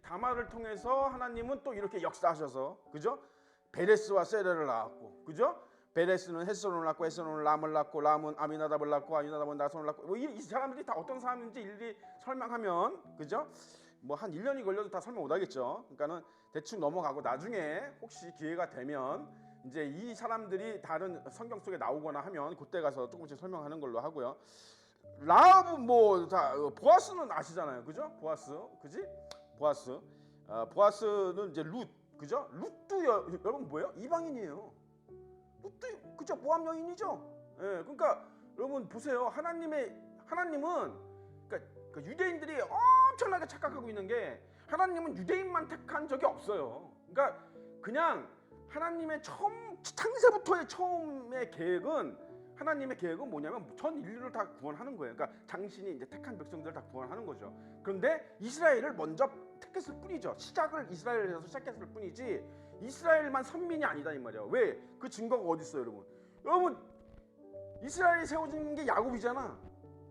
다말을 통해서 하나님은 또 이렇게 역사하셔서, 그죠? 베레스와 세레를 낳았고, 그죠? 베레스는 헤스론을 낳고, 헤스론은 람을 낳고, 람은 아미나답을 낳고, 아미나답은 나손을 낳고, 뭐 이 사람들이 다 어떤 사람인지 일일이 설명하면, 그죠? 뭐 한 1년이 걸려도 다 설명 못하겠죠. 그러니까는 대충 넘어가고, 나중에 혹시 기회가 되면 이제 이 사람들이 다른 성경 속에 나오거나 하면 그때 가서 조금씩 설명하는 걸로 하고요. 라합은 뭐 다 보아스는 아시잖아요, 그죠? 보아스, 그지? 보아스, 보아스는 이제 룻, 그죠? 룻도 여러분 뭐예요? 이방인이에요. 룻도 그죠? 모함 여인이죠. 예, 그러니까 여러분 보세요. 하나님은 그러니까 유대인들이 엄청나게 착각하고 있는 게 하나님은 유대인만 택한 적이 없어요. 그러니까 그냥 하나님의 창세부터의 처음의 계획은 하나님의 계획은 뭐냐면 전 인류를 다 구원하는 거예요. 그러니까 당신이 이제 택한 백성들을 다 구원하는 거죠. 그런데 이스라엘을 먼저 택했을 뿐이죠. 시작을 이스라엘에서 시작했을 뿐이지 이스라엘만 선민이 아니다 이 말이야. 왜? 그 증거가 어디 있어요, 여러분? 여러분 이스라엘이 세워진 게 야곱이잖아,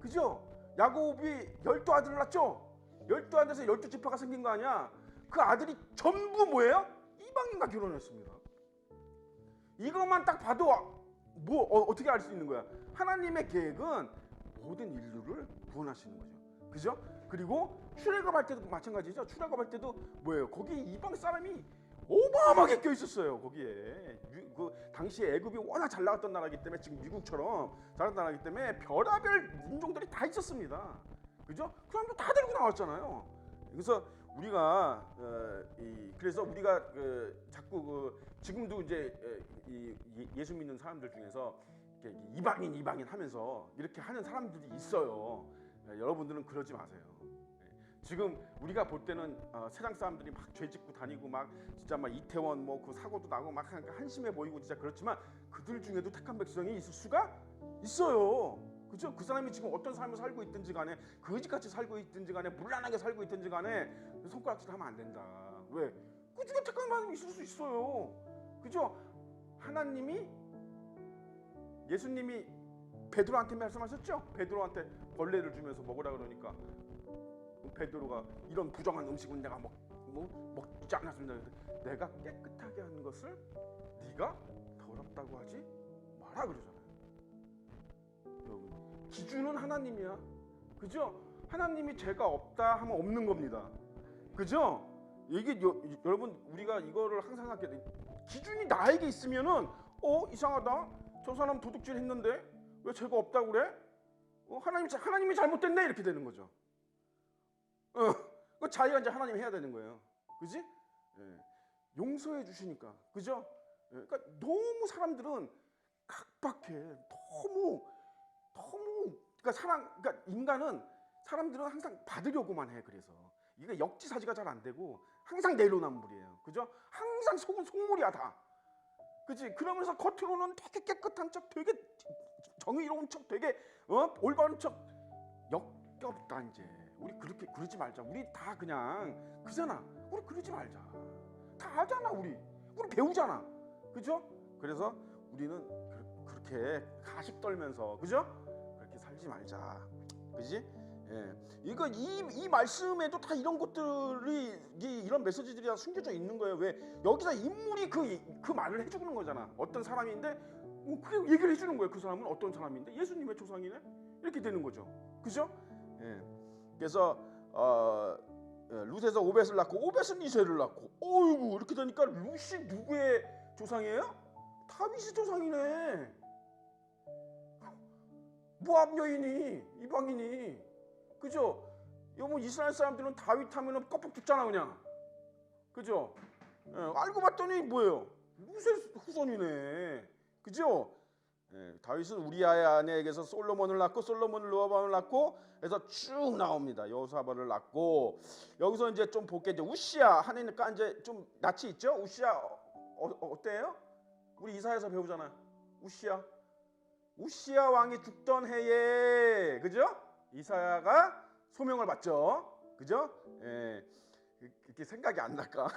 그죠? 야곱이 12아들을 낳죠. 12아들에서 12지파가 생긴 거 아니야. 그 아들이 전부 뭐예요? 이방인과 결혼했습니다. 이것만 딱 봐도 뭐 어떻게 알 수 있는 거야? 하나님의 계획은 모든 인류를 구원하시는 거죠, 그죠? 그리고 출애굽할 때도 마찬가지죠. 출애굽할 때도 뭐예요? 거기 이방 사람이 어마어마하게 껴 있었어요. 거기에 그 당시에 애굽이 워낙 잘 나갔던 나라이기 때문에 지금 미국처럼 잘나갔던 나라이기 때문에 별의별 인종들이 다 있었습니다, 그죠? 그 사람도 다 데리고 나왔잖아요. 그래서 우리가 그래서 우리가 자꾸 지금도 이제 예수 믿는 사람들 중에서 이방인 하면서 이렇게 하는 사람들이 있어요. 여러분들은 그러지 마세요. 지금 우리가 볼 때는 세상 사람들이 막 죄짓고 다니고 막 진짜 막 이태원 뭐 그 사고도 나고 막 한심해 보이고 진짜 그렇지만 그들 중에도 택한 백성이 있을 수가 있어요. 그죠? 그 사람이 지금 어떤 삶을 살고 있든지 간에 거지같이 살고 있든지 간에 문란하게 살고 있든지 간에 손가락질 하면 안 된다. 왜? 그 중에 택한 사람이 있을 수 있어요. 그죠? 하나님이 예수님이 베드로한테 말씀하셨죠? 베드로한테 벌레를 주면서 먹으라 그러니까 베드로가 이런 부정한 음식은 내가 먹지 않았습니다. 내가 깨끗하게 하는 것을 네가 더럽다고 하지 마라 그러잖아요. 여러분, 기준은 하나님이야, 그죠? 하나님이 죄가 없다 하면 없는 겁니다, 그죠? 이게 여러분 우리가 이거를 항상 하게 돼. 기준이 나에게 있으면은 이상하다. 저 사람 도둑질 했는데 왜 죄가 없다고 그래? 하나님이 잘못됐네 이렇게 되는 거죠. 그 자기가 이제 하나님 해야 되는 거예요, 그지? 예. 용서해 주시니까, 그죠? 예. 그러니까 너무 사람들은 각박해. 너무 그러니까 인간은 사람들은 항상 받으려고만 해. 그래서 이게 역지사지가 잘 안 되고 항상 내로남불이에요, 그죠? 항상 속은 속물이야 다, 그지? 그러면서 겉으로는 되게 깨끗한 척, 되게 정의로운 척, 되게 올바른 척. 역겹다. 이제 우리 그렇게 그러지 말자. 우리 다 그냥 그잖아. 우리 그러지 말자. 다 알잖아. 우리 배우잖아, 그죠? 그래서 우리는 그렇게 가식 떨면서, 그죠? 그렇게 살지 말자, 그지? 예. 이거 이 말씀에도 다 이런 것들이 이런 메시지들이 다 숨겨져 있는 거예요. 왜? 여기서 인물이 그 말을 해주는 거잖아. 어떤 사람인데 그래 얘기를 해주는 거예요. 그 사람은 어떤 사람인데 예수님의 조상이네 이렇게 되는 거죠, 그죠? 예. 그래서 룻에서 오벳을 낳고 오벳은 이새를 낳고 어이구 이렇게 되니까 룻이 누구의 조상이에요? 다윗의 조상이네. 모압 여인이 이방인이, 그죠? 여러분 이스라엘 사람들은 다윗 하면은 껍벅 죽잖아 그냥, 그죠? 예, 알고 봤더니 뭐예요? 룻의 후손이네, 그죠? 예, 다윗은 우리아의 아내에게서 솔로몬을 낳고 솔로몬은 르호보암을 낳고 해서 쭉 나옵니다. 여호사밧을 낳고 여기서 이제 좀 볼게. 이제 우시야 하니까 이제 좀 낯이 있죠? 우시야 어때요? 우리 이사야에서 배우잖아요. 우시야 왕이 죽던 해에, 그죠? 이사야가 소명을 받죠, 그죠? 예, 이렇게 생각이 안 날까?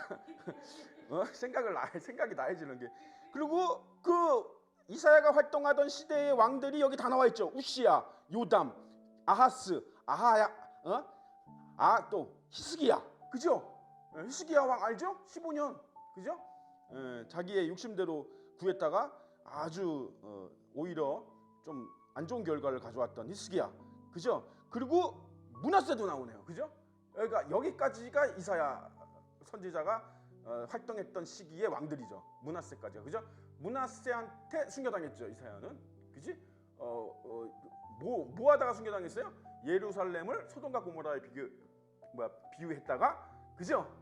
생각이 나해지는 게. 그리고 그 이사야가 활동하던 시대의 왕들이 여기 다 나와 있죠. 우시야, 요담, 아하스, 아하야, 또 히스기야, 그죠? 히스기야 왕 알죠? 15년, 그죠? 자기의 욕심대로 구했다가 아주 오히려 좀 안 좋은 결과를 가져왔던 히스기야, 그죠? 그리고 므낫세도 나오네요, 그죠? 그러니까 여기까지가 이사야 선지자가 활동했던 시기의 왕들이죠. 므낫세까지가, 그죠? 므낫세한테 순교당했죠, 이사야는, 그지? 뭐 하다가 순교당했어요? 예루살렘을 소돔과 고모라에 비유했다가, 그죠?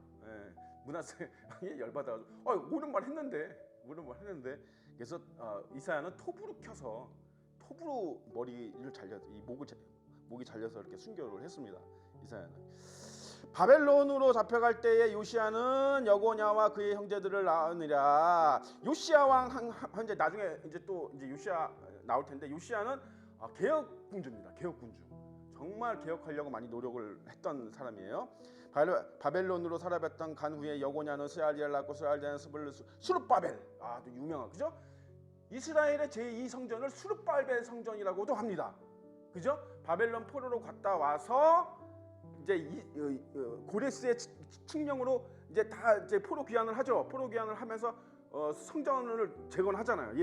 므낫세 왕이 열받아가지고 옳은 말 했는데 그래서 이사야는 톱으로 켜서 톱으로 머리를 잘려서 이 목이 잘려서 이렇게 순교를 했습니다. 이사야는 바벨론으로 잡혀갈 때에 요시야는 여고냐와 그의 형제들을 낳으니라. 요시야 왕 현재 나중에 이제 요시야 나올 텐데, 요시야는 개혁군주입니다. 개혁군주. 정말 개혁하려고 많이 노력을 했던 사람이에요. 바벨론으로 사로잡혔던 간 후에 여고냐는 스알디엘을 낳고 스알디엘은 수룹바벨, 또 유명한, 그죠? 이스라엘의 제2 성전을 수룹바벨 성전이라고도 합니다. 그죠? 바벨론 포로로 갔다 와서 이제 고레스의 칙령으로 이제 다 이제 포로 귀환을 하죠. 포로 귀환을 하면서 성전을 재건하잖아요.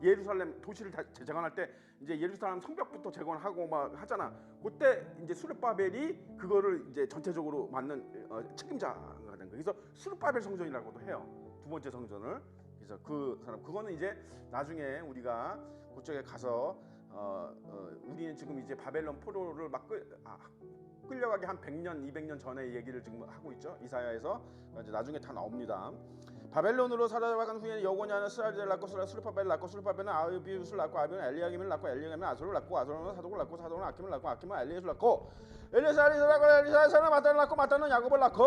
예루살렘 도시를 재건할 때 이제 예루살렘 성벽부터 재건하고 막 하잖아. 그때 이제 수룹바벨이 그거를 이제 전체적으로 맡는 책임자가 된 거예요. 그래서 수룹바벨 성전이라고도 해요. 두 번째 성전을. 그래서 그 사람, 그거는 이제 나중에 우리가 그쪽에 가서 우리는 지금 이제 바벨론 포로를 막 끌려가기 한 100년, 200년 전의 얘기를 지금 하고 있죠. 이사야에서. 이제 나중에 다 나옵니다. 바벨론으로 사로잡아간 후에는 여고냐는 스알디엘을 낳고 수룹바벨을 낳고 수룹바벨은 아비웃을 낳고 아비웃은 엘리야김을 낳고 엘리야김은 아솔을 낳고 아솔은 사독을 낳고 사독은 아킴을 낳고 아킴은 엘리에스를 낳고 엘리에스는 엘리사를 마따를 낳고 마따는 야곱을 낳고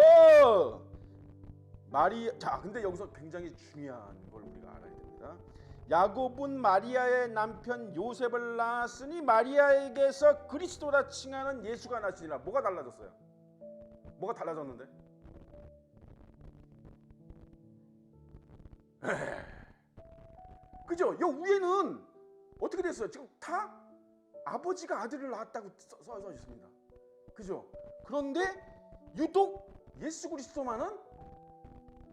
자, 근데 여기서 굉장히 중요한 걸 우리가 알아야 됩니다. 야곱은 마리아의 남편 요셉을 낳았으니 마리아에게서 그리스도라 칭하는 예수가 나시니라. 뭐가 달라졌어요? 뭐가 달라졌는데? 그죠? 요 위에는 어떻게 됐어요? 지금 다 아버지가 아들을 낳았다고 써 있습니다. 그죠? 그런데 유독 예수 그리스도만은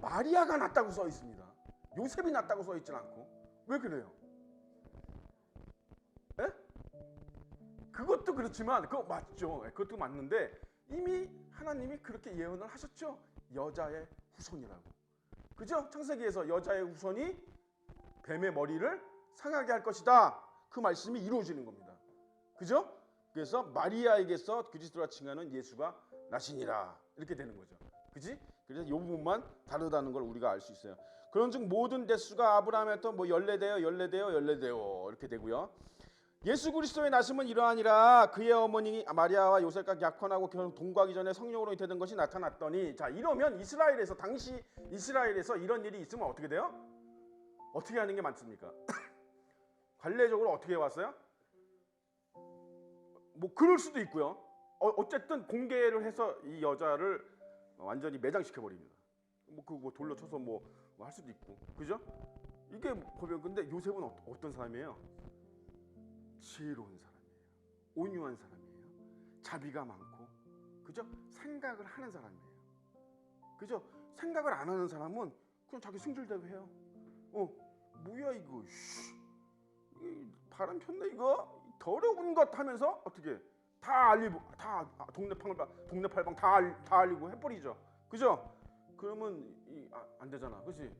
마리아가 낳았다고 써 있습니다. 요셉이 낳았다고 써 있진 않고. 왜 그래요? 에? 그것도 그렇지만 그거 맞죠. 그것도 맞는데 이미 하나님이 그렇게 예언을 하셨죠. 여자의 후손이라고. 그죠? 창세기에서 여자의 후손이 뱀의 머리를 상하게 할 것이다. 그 말씀이 이루어지는 겁니다. 그죠? 그래서 마리아에게서 그리스도라 칭하는 예수가 나시니라. 이렇게 되는 거죠. 그지? 그래서 이 부분만 다르다는 걸 우리가 알 수 있어요. 그런즉 모든 대수가 아브라함에부터 열례되어 이렇게 되고요. 예수 그리스도의 나심은 이러하니라. 그의 어머니 마리아와 요셉과 약혼하고 동거하기 전에 성령으로 잉태된 것이 나타났더니. 자, 이러면 당시 이스라엘에서 이런 일이 있으면 어떻게 돼요? 어떻게 하는 게 맞습니까? 관례적으로 어떻게 왔어요? 뭐 그럴 수도 있고요. 어쨌든 공개를 해서 이 여자를 완전히 매장시켜 버립니다. 뭐 돌려 쳐서 뭐 할 수도 있고, 그죠? 이게 보면 근데 요셉은 어떤 사람이에요? 지혜로운 사람이에요. 온유한 사람이에요. 자비가 많고, 그죠? 생각을 하는 사람이에요. 그죠? 생각을 안 하는 사람은 그냥 자기 승질대로 해요. 뭐야 이거? 바람 폈네 이거? 더러운 것 하면서 어떻게 다 알리고, 다 동네 팔방 다 알리고 해버리죠. 그죠? 그러면 안 되잖아, 그렇지?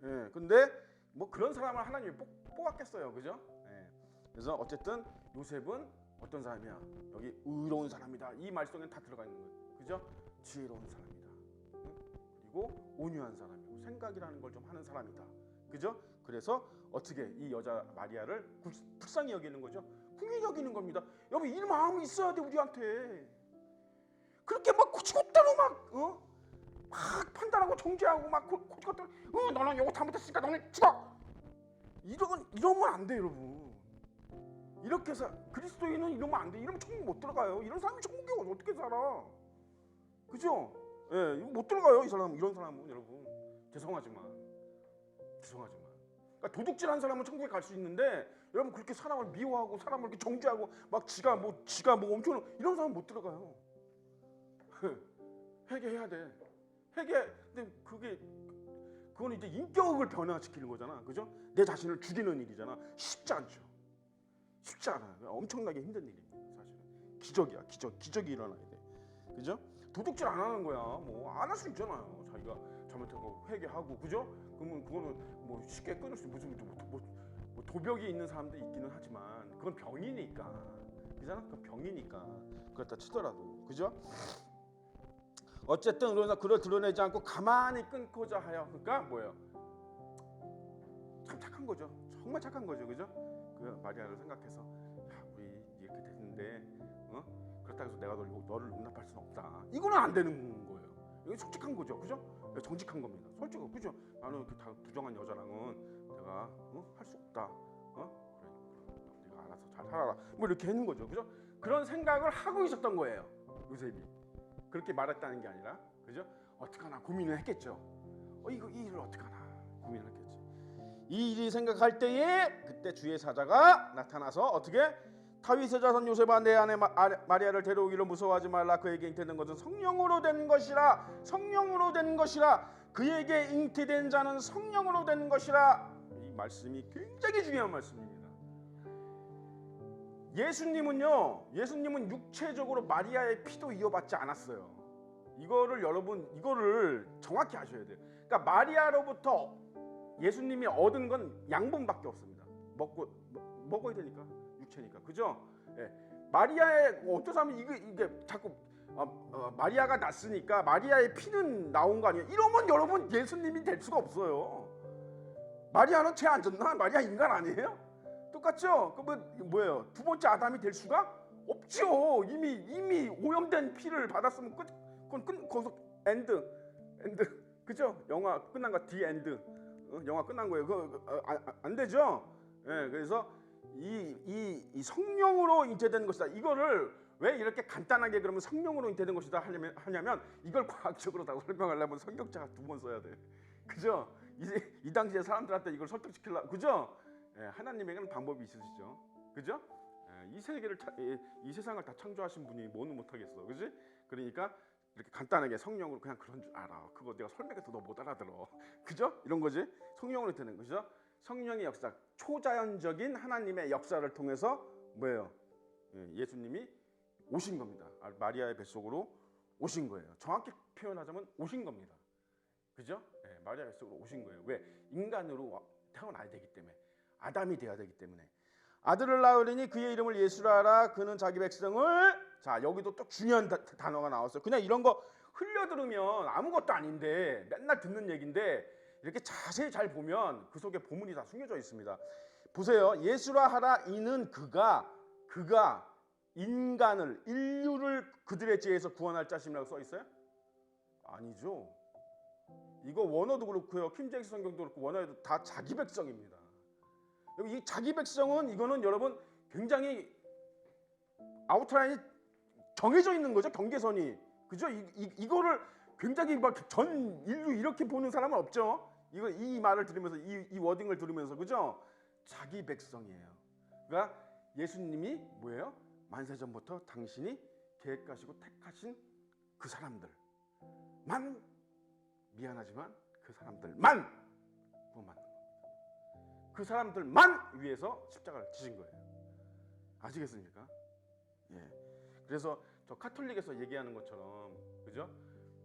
예. 근데 뭐 그런 사람을 하나님이 뽑았겠어요, 그죠? 예. 그래서 어쨌든 요셉은 어떤 사람이야? 여기 의로운 사람이다. 이 말 속에는 다 들어가 있는 거예요, 그죠? 지혜로운 사람이다. 그리고 온유한 사람이고 생각이라는 걸 좀 하는 사람이다, 그죠? 그래서 어떻게 이 여자 마리아를 불쌍히 여기는 거죠? 궁히 여기는 겁니다. 여러분, 이 마음이 있어야 돼 우리한테. 그렇게 막 고치고대로 막 판단하고 정죄하고 막 고치고대로 너는 이거 잘못했으니까 너는 죽어. 이러면 안 돼, 여러분. 이렇게 해서 그리스도인은 이러면 안 돼. 이러면 천국 못 들어가요. 이런 사람이 천국에 어떻게 살아? 그죠? 예, 못 들어가요, 이런 사람은. 여러분, 죄송하지만. 그러니까 도둑질한 사람은 천국에 갈 수 있는데, 여러분 그렇게 사람을 미워하고 사람을 이렇게 정죄하고 막 지가 뭐 엄청 이런 사람 못 들어가요. 회개해야 돼. 근데 그거는 이제 인격을 변화시키는 거잖아, 그죠? 내 자신을 죽이는 일이잖아. 쉽지 않죠. 쉽지 않아요. 엄청나게 힘든 일입니다. 사실은 기적이야, 기적이 일어나야 돼, 그죠? 도둑질 안 하는 거야. 뭐 안 할 수 있잖아요. 자기가 잘못한 거 회개하고, 그죠? 그러면 그거는 뭐 쉽게 끊을 수 무슨 뭐 도벽이 있는 사람도 있기는 하지만 그건 병이니까, 그잖아. 그건 병이니까 그렇다 치더라도, 그죠? 어쨌든 그러나 그걸 드러내지 않고 가만히 끊고자 하여, 그러니까 뭐예요? 참 착한 거죠. 정말 착한 거죠, 그죠? 그 마리아를 생각해서, 야, 우리 이렇게 됐는데, 그렇다고 해서 내가 너를 용납할 수는 없다. 이거는 안 되는 거예요. 이게 솔직한 거죠, 그죠? 정직한 겁니다. 솔직하고, 그죠? 나는 이렇게 다 부정한 여자랑은 내가 할 수 없다. 그래, 네가 알아서 잘 살아라. 뭐 이렇게 했는 거죠, 그죠? 그런 생각을 하고 있었던 거예요, 요셉이. 그렇게 말했다는 게 아니라, 그죠? 어떡하나 고민을 했겠죠. 이 일을 어떡하나 고민을 했겠지. 이 일이 생각할 때에 그때 주의 사자가 나타나서 어떻게? 다윗의 자손 요셉아, 내 아내 마리아를 데려오기를 무서워하지 말라. 그에게 잉태된 것은 성령으로 된 것이라. 성령으로 된 것이라. 그에게 잉태된 자는 성령으로 된 것이라. 이 말씀이 굉장히 중요한 말씀입니다. 예수님은 육체적으로 마리아의 피도 이어받지 않았어요. 이거를 정확히 아셔야 돼요. 그러니까 마리아로부터 예수님이 얻은 건 양분밖에 없습니다. 먹어야 되니까, 육체니까, 그죠? 예. 마리아의 어떤 사람은 이게 자꾸 마리아가 낳았으니까 마리아의 피는 나온 거 아니에요? 이러면 여러분 예수님이 될 수가 없어요. 마리아는 죄 안 졌나? 마리아 인간 아니에요? 똑같죠? 뭐예요? 두 번째 아담이 될 수가 없죠. 이미 오염된 피를 받았으면 그건 거기서 엔드, 그죠? 영화 끝난 거, 디 엔드. 영화 끝난 거예요. 안 되죠? 예, 그래서 이 성령으로 잉태된 것이다. 이거를 왜 이렇게 간단하게 그러면 성령으로 잉태된 것이다 하냐면 이걸 과학적으로 다 설명하려면 성경자가 2번 써야 돼. 그죠? 이 당시에 사람들한테 이걸 설득시키려고, 그죠? 예, 하나님에게는 방법이 있으시죠. 그죠? 예, 이 세상을 다 창조하신 분이 뭐는 못하겠어, 그지? 그러니까 이렇게 간단하게 성령으로 그냥 그런 줄 알아. 그거 내가 설명해도 너 못 알아들어. 그죠? 이런 거지. 성령으로 되는 거죠. 성령의 역사, 초자연적인 하나님의 역사를 통해서 뭐예요? 예수님이 오신 겁니다. 마리아의 뱃속으로 오신 거예요. 정확히 표현하자면 오신 겁니다. 그죠? 네, 마리아 뱃속으로 오신 거예요. 왜? 인간으로 태어나야 되기 때문에, 아담이 돼야 되기 때문에. 아들을 낳으리니 그의 이름을 예수라 하라. 그는 자기 백성을, 자, 여기도 또 중요한 단어가 나왔어요. 그냥 이런 거 흘려 들으면 아무것도 아닌데, 맨날 듣는 얘기인데 이렇게 자세히 잘 보면 그 속에 보문이 다 숨겨져 있습니다. 보세요. 예수라 하라. 이는 그가 인류를 그들의 죄에서 구원할 자심이라고 써 있어요? 아니죠. 이거 원어도 그렇고요, 킹제임스 성경도 그렇고 원어에도 다 자기 백성입니다. 이 자기 백성은 이거는 여러분 굉장히 아웃라인이 정해져 있는 거죠, 경계선이. 그죠? 이거를 굉장히 막 전 인류 이렇게 보는 사람은 없죠. 이 말을 들으면서, 이 워딩을 들으면서, 그죠? 자기 백성이에요. 그러니까 예수님이 뭐예요? 만세전부터 당신이 계획하시고 택하신 그 사람들만, 미안하지만 그 사람들만 구원받는 겁니다. 그 사람들만 위해서 십자가를 지신 거예요. 아시겠습니까? 예. 그래서 저 카톨릭에서 얘기하는 것처럼, 그죠?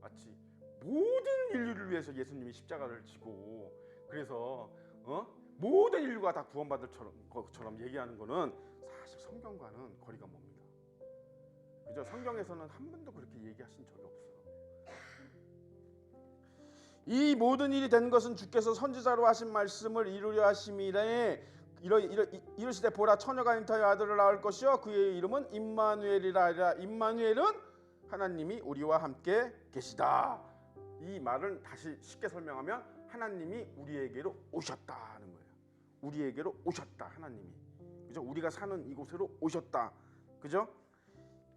마치 모든 인류를 위해서 예수님이 십자가를 지고, 그래서 모든 인류가 다 구원받을 것처럼 얘기하는 거는 사실 성경과는 거리가 멉니다. 그죠? 성경에서는 한 번도 그렇게 얘기하신 적이 없어요. 이 모든 일이 된 것은 주께서 선지자로 하신 말씀을 이루려 하심이래. 이르시되 보라, 처녀가 잉태하여 아들을 낳을 것이요 그의 이름은 임마누엘이라 하리라. 임마누엘은 하나님이 우리와 함께 계시다. 이 말을 다시 쉽게 설명하면 하나님이 우리에게로 오셨다는 거예요. 우리에게로 오셨다, 하나님이. 그죠? 우리가 사는 이곳으로 오셨다. 그죠?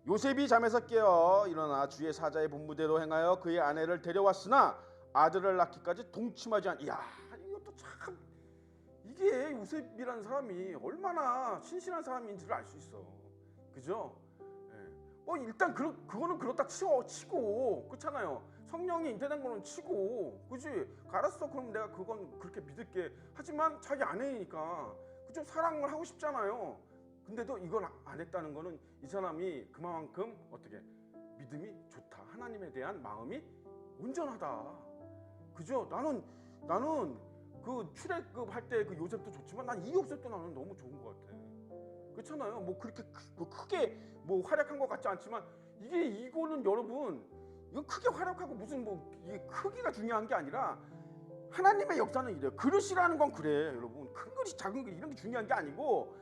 요셉이 잠에서 깨어 일어나 주의 사자의 분부대로 행하여 그의 아내를 데려왔으나 아들을 낳기까지 동침하지 않. 이야, 이것도 참, 이게 요셉이라는 사람이 얼마나 신실한 사람인지를 알 수 있어. 그죠? 예. 일단 그거는 그렇다 치고 그렇잖아요. 성령이 잉태된 거는 치고, 그지? 알았어, 그럼 내가 그건 그렇게 믿을게. 하지만 자기 아내니까, 그죠? 사랑을 하고 싶잖아요. 근데도 이걸 안 했다는 거는 이 사람이 그만큼 어떻게 믿음이 좋다. 하나님에 대한 마음이 온전하다. 그죠? 나는 그 출애굽 할 때 그 요셉도 좋지만 난 이 요셉도 나는 너무 좋은 것 같아. 그렇잖아요. 뭐 그렇게 크게 뭐 활약한 것 같지 않지만 이거는 여러분, 이거 크게 활약하고 무슨 뭐 이게 크기가 중요한 게 아니라 하나님의 역사는 이래요. 그릇이라는 건 그래, 여러분. 큰 그릇, 작은 그릇 이런 게 중요한 게 아니고,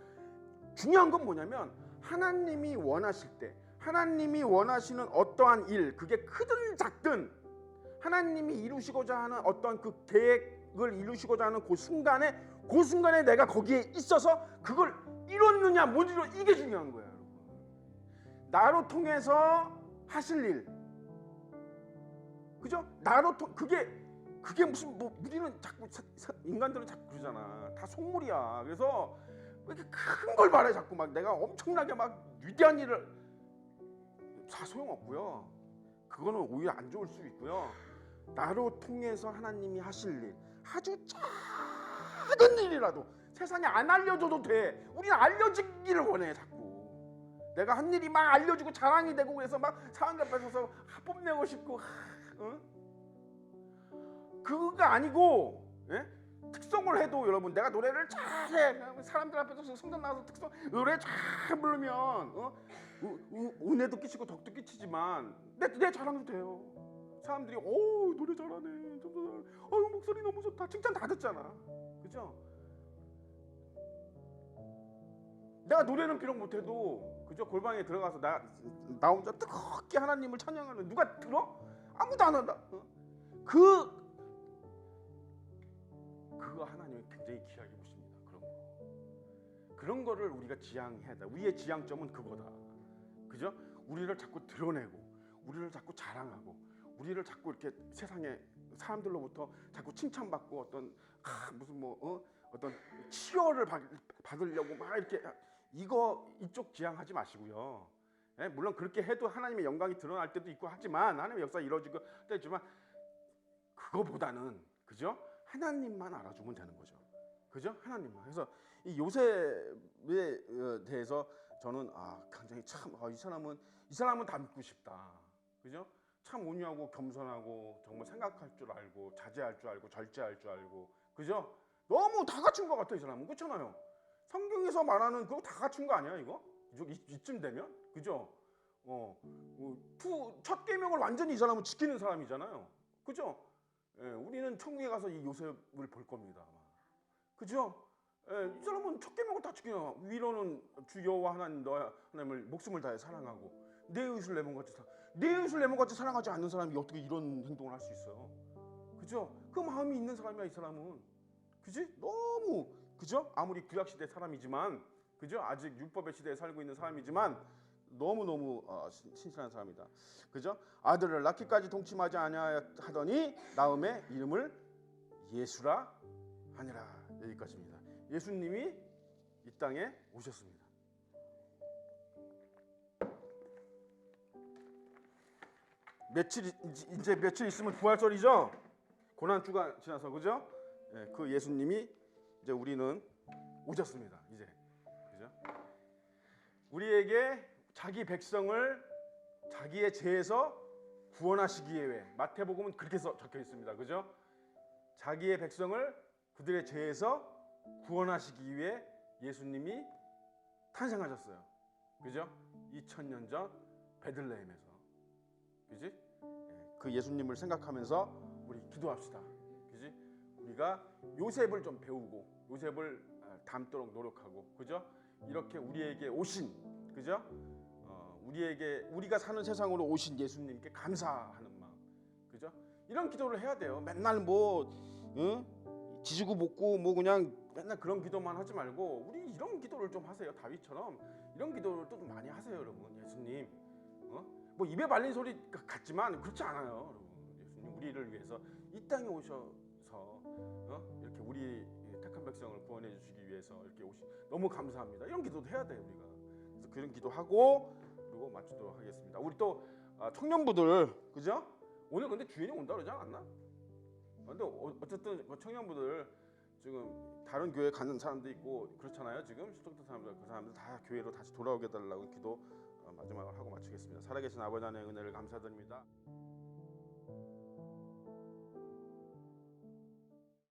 중요한 건 뭐냐면 하나님이 원하실 때, 하나님이 원하시는 어떠한 일, 그게 크든 작든 하나님이 이루시고자 하는 어떤 그 계획을 이루시고자 하는 그 순간에 내가 거기에 있어서 그걸 이뤘느냐 못 이뤘, 이게 중요한 거예요, 여러분. 나로 통해서 하실 일, 그죠? 그게 무슨 뭐 우리는 자꾸 인간들은 자꾸 그러잖아. 다 속물이야. 그래서 이렇게 큰 걸 바래 자꾸 막 내가 엄청나게 막 위대한 일을, 다 소용없고요. 그거는 오히려 안 좋을 수 있고요. 나로 통해서 하나님이 하실 일, 아주 작은 일이라도 세상에 안 알려줘도 돼. 우리는 알려지기를 원해 자꾸. 내가 한 일이 막 알려지고 자랑이 되고 그래서 막 사람들 앞에 서서 뽐내고 싶고, 응? 그거가 아니고, 예? 특성을 해도 여러분, 내가 노래를 잘해. 사람들 앞에서 성전 나와서 노래 잘 부르면 은혜도 끼치고 덕도 끼치지만 내 자랑도 돼요. 사람들이 오, 노래 잘하네, 목소리 너무 좋다, 칭찬 다 듣잖아. 그죠? 내가 노래는 비록 못해도, 그죠? 골방에 들어가서 나 혼자 뜨겁게 하나님을 찬양하는, 누가 들어? 아무도 안 한다. 그거 하나님이 굉장히 귀하게 보십니다. 그런 거를 우리가 지향해야 돼. 우리의 지향점은 그거다. 그죠? 우리를 자꾸 드러내고, 우리를 자꾸 자랑하고, 우리를 자꾸 이렇게 세상에 사람들로부터 자꾸 칭찬받고 무슨 어떤 치열을 받으려고 막 이렇게, 이쪽 지향하지 마시고요. 예? 물론 그렇게 해도 하나님의 영광이 드러날 때도 있고 하지만, 하나님의 역사가 이루어지고 때도 있지만, 그거보다는, 그죠? 하나님만 알아주면 되는 거죠. 그죠? 하나님만. 그래서 이 요셉에 대해서 저는 굉장히 참, 이 사람은 다 믿고 싶다. 그죠? 참 온유하고 겸손하고 정말 생각할 줄 알고 자제할 줄 알고 절제할 줄 알고, 그죠? 너무 다 갖춘 것 같아, 이 사람은. 그렇잖아요. 성경에서 말하는 그거 다 갖춘 거 아니야, 이거? 이쯤 되면? 그죠? 첫 계명을 완전히 이 사람은 지키는 사람이잖아요. 그죠? 예, 우리는 천국에 가서 이 요셉을 볼 겁니다, 아마. 그죠? 예, 이 사람은 첫 계명을 다 지켜요. 위로는 주 여호와 하나님 너의 하나님을 목숨을 다해 사랑하고 내 이웃을 내 몸같이 사랑하지 않는 사람이 어떻게 이런 행동을 할 수 있어요? 그죠? 그 마음이 있는 사람이야, 이 사람은. 그지? 너무, 그죠? 아무리 구약 시대 사람이지만, 그죠? 아직 율법의 시대에 살고 있는 사람이지만 너무너무 신실한 사람이다. 그죠? 아들을 낳기까지 동침하지 아니하더니 나음에 이름을 예수라 하니라. 여기까지입니다. 예수님이 이 땅에 오셨습니다. 이제 며칠 있으면 부활절이죠. 고난주가 지나서, 그죠? 예, 그 예수님이 이제 우리는 오셨습니다. 이제, 그죠? 우리에게 자기 백성을 자기의 죄에서 구원하시기 위해, 마태복음은 그렇게 적혀 있습니다. 그죠? 자기의 백성을 그들의 죄에서 구원하시기 위해 예수님이 탄생하셨어요. 그죠? 2000년 전 베들레헴에서. 그지? 그 예수님을 생각하면서 우리 기도합시다. 그지? 우리가 요셉을 좀 배우고 요셉을 닮도록 노력하고, 그죠? 이렇게 우리에게 오신, 그죠? 우리가 사는 세상으로 오신 예수님께 감사하는 마음, 그죠? 이런 기도를 해야 돼요. 맨날 지지고 볶고 그냥 맨날 그런 기도만 하지 말고 우리 이런 기도를 좀 하세요. 다윗처럼 이런 기도를 또 많이 하세요, 여러분. 예수님, 뭐 입에 발린 소리 같지만 그렇지 않아요, 여러분. 예수님 우리를 위해서 이 땅에 오셔서 이렇게 우리 택한 백성을 구원해 주시기 위해서 이렇게 너무 감사합니다. 이런 기도도 해야 돼요, 우리가. 그래서 그런 기도하고 그리고 마치도록 하겠습니다. 우리 또 청년부들, 그죠? 오늘 근데 주인이 온다 그러지 않았나? 근데 어쨌든 그 청년부들 지금 다른 교회 가는 사람도 있고 그렇잖아요. 지금 스토크ton 사람들 그 사람들 다 교회로 다시 돌아오게 해달라고 기도 마지막으로 하고 마치겠습니다. 살아계신 아버지 하나님의 은혜를 감사드립니다.